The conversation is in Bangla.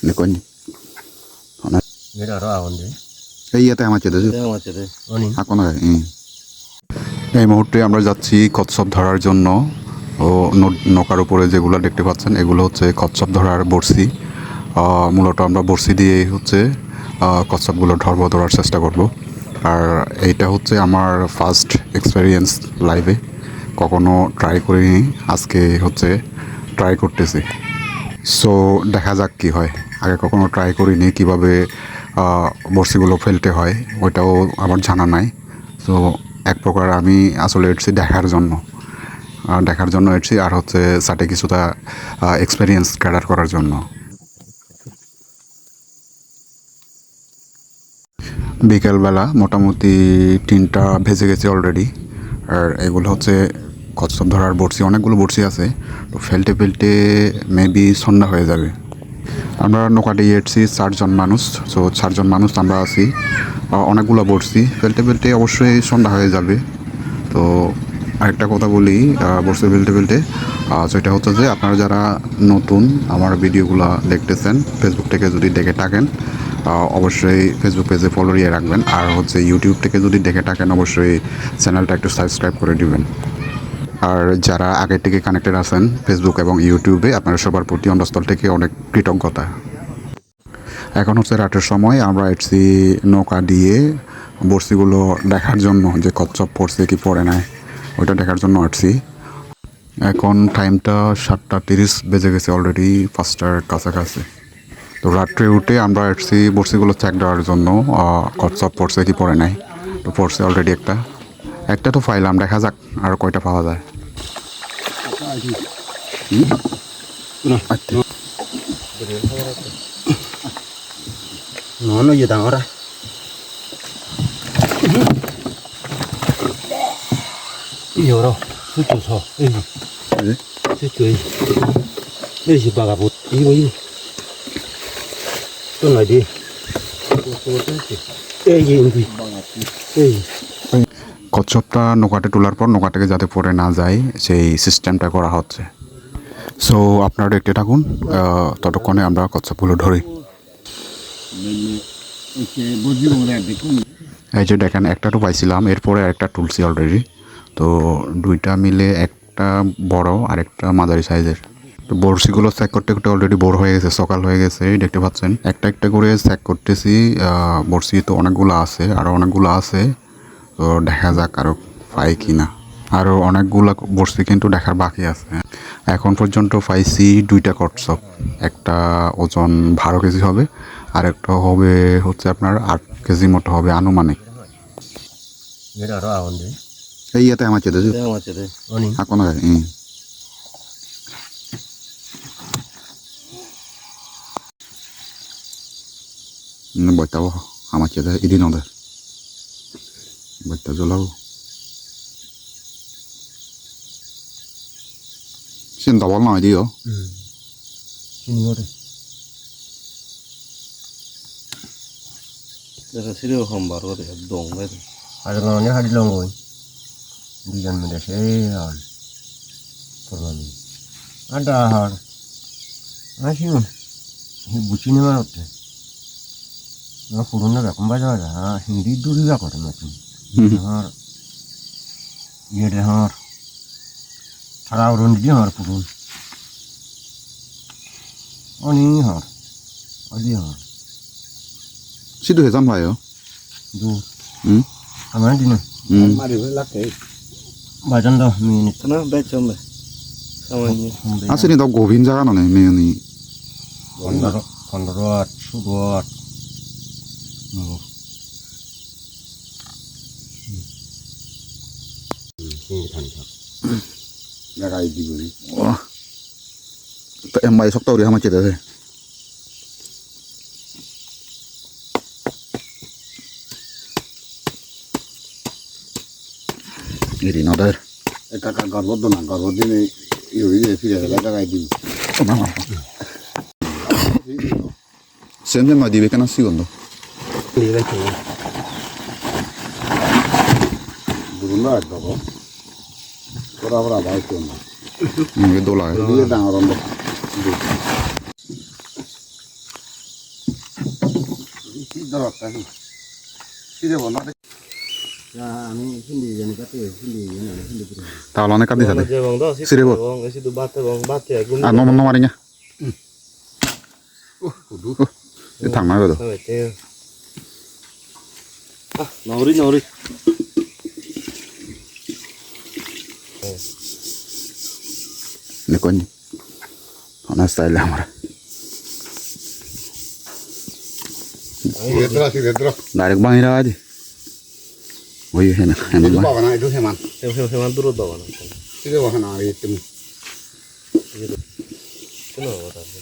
Nikon. Mira around there. Iya teh macet itu. Aku না এই মুহূর্তে আমরা যাচ্ছি কচ্ছপ ধরার জন্য ও নৌকার উপরে যেগুলো দেখতে পাচ্ছেন এগুলো হচ্ছে কচ্ছপ ধরার বড়শি মূলত আমরা বড়শি দিয়ে হচ্ছে কচ্ছপগুলো ধরার চেষ্টা করব আর এইটা হচ্ছে আমার ফার্স্ট এক্সপেরিয়েন্স লাইভে কখনো ট্রাই করিনি আজকে হচ্ছে ট্রাই করতেছি সো দেখা যাক কী হয় আগে কখনো ট্রাই করিনি কীভাবে বড়শিগুলো ফেলতে হয় ওইটাও আমার জানা নাই তো এক প্রকার আমি আসলে এসেছি দেখার জন্য এসেছি আর হচ্ছে সাথে কিছুটা এক্সপিরিয়েন্স গ্যাদার করার জন্য বিকেলবেলা মোটামুটি 3টা ভেজে গেছে অলরেডি আর এগুলো হচ্ছে কচ্ছপ ধরার বড়শি অনেকগুলো বড়শি আছে তো ফেলতে মেবি সন্ধ্যা হয়ে যাবে আমরা নৌকাতে এসেছি 4জন মানুষ তো 4জন মানুষ আমরা আছি অনেকগুলো বড়শি ফেলতে অবশ্যই সন্ধ্যা হয়ে যাবে তো আরেকটা কথা বলি বড়শি ফেলতে সেটা হচ্ছে যে আপনারা যারা নতুন আমার ভিডিওগুলো দেখতেছেন ফেসবুক থেকে যদি দেখে থাকেন অবশ্যই ফেসবুক পেজে ফলো দিয়ে রাখবেন আর হচ্ছে ইউটিউব থেকে যদি দেখে থাকেন অবশ্যই চ্যানেলটা একটু সাবস্ক্রাইব করে দিবেন আর যারা আগের থেকে কানেক্টেড আছেন ফেসবুক এবং ইউটিউবে আপনারা সবার প্রতি অন্তঃস্থল থেকে অনেক কৃতজ্ঞতা এখন হচ্ছে রাতের সময় আমরা এসছি নৌকা দিয়ে বড়শিগুলো দেখার জন্য যে কচ্ছপ পড়ছে কি পড়ে নাই ওইটা দেখার জন্য আসছি এখন টাইমটা 7:30 বেজে গেছে অলরেডি 5টার কাছাকাছি তো রাত্রে উঠে আমরা এসছি বড়শিগুলো চেক দেওয়ার জন্য কচ্ছপ পড়ছে কি পড়ে নাই তো পড়ছে অলরেডি একটা তো পাইলাম দেখা যাক আর কয়টা পাওয়া যায় No llega ahora. Y ahora, esto es esto es. Ese vagabundo, iba. Tú no hay. কচ্ছপটা নৌকাতে তোলার পর নৌকা থেকে যাতে পড়ে না যায় সেই সিস্টেমটা করা হচ্ছে সো আপনারা দেখতে থাকুন ততক্ষণে আমরা কচ্ছপগুলো ধরি এই যে দেখেন একটা তো পাইছিলাম এরপরে আরেকটা তুলছি অলরেডি তো দুইটা মিলে একটা বড় আর একটা মাঝারি সাইজের তো বড়শিগুলো চেক করতে অলরেডি বড় হয়ে গেছে সকাল হয়ে গেছে দেখতে পাচ্ছেন একটা করে চেক করতেছি বড়শি তো অনেকগুলো আছে আরও অনেকগুলো আছে তো দেখা যাক আরও পাই কি না আরও অনেকগুলো বড়শি কিন্তু দেখার বাকি আছে এখন পর্যন্ত পাইছি 2টা কচ্ছপ একটা ওজন 12 কেজি হবে আর একটা হবে হচ্ছে আপনার 8 কেজি মতো হবে আনুমানিক এই ইয়াতে আমার চেতে এখন বইতাও আমার চেতে এদিন ওদের বইতা জ্বলাও xin tao bắn lại đi hả? Xin vô đây. Đây là sẽ đưa hòm bảo rồi để đồn đây. Hai đứa nhớ hai đi lâu rồi. Đi gần mình để sẽ còn ada har. Masih nih. Buci ni mana tu? Nah, kurungnya tak kembali dah. Hindi dulu juga kau macam. Har. Iya deh har. Thara urun dia har purun. Oni har. Adi har. Situ hezam lah yo. Du. Aman di ni. Mari belak eh. Bajan dah minit. Sana becom le. Sama ni. Asli dah govin jaga mana ni ni. Kondorat, surat. Ini kan. Jagai di buri. Wah. Em bay sok tau dia sama cete deh. Ini nader. Kakak garbot tu nak garbot ini, ini filem ada jagai di. Oh mama. Sendiri nggak dibikin nasi gondo. Ini lagi. Burung lah tu. Berapa baik tu. Ini dolar. Dia dah orang tu. দরকার কিরে বল না আমি হিন্দি জানি কাতে হিন্দি জানি হিন্দি পুরো তাহলে অনেক কাঁদি সাথে Dia bang dah Sini, Bu. bang, isi tu bate bang, bate aku. আর নমন মারিnya kudu থাক না বেরো Sampai tu. Ah, nori nori. দেখুন অনেক স্টাইল আমার sidedra ডাইরেক্ট বাহিরা আজ ওই হেনা হেনা itu bawa na itu heman Heman turut dah mana. itu bawa na itu Kenapa tadi?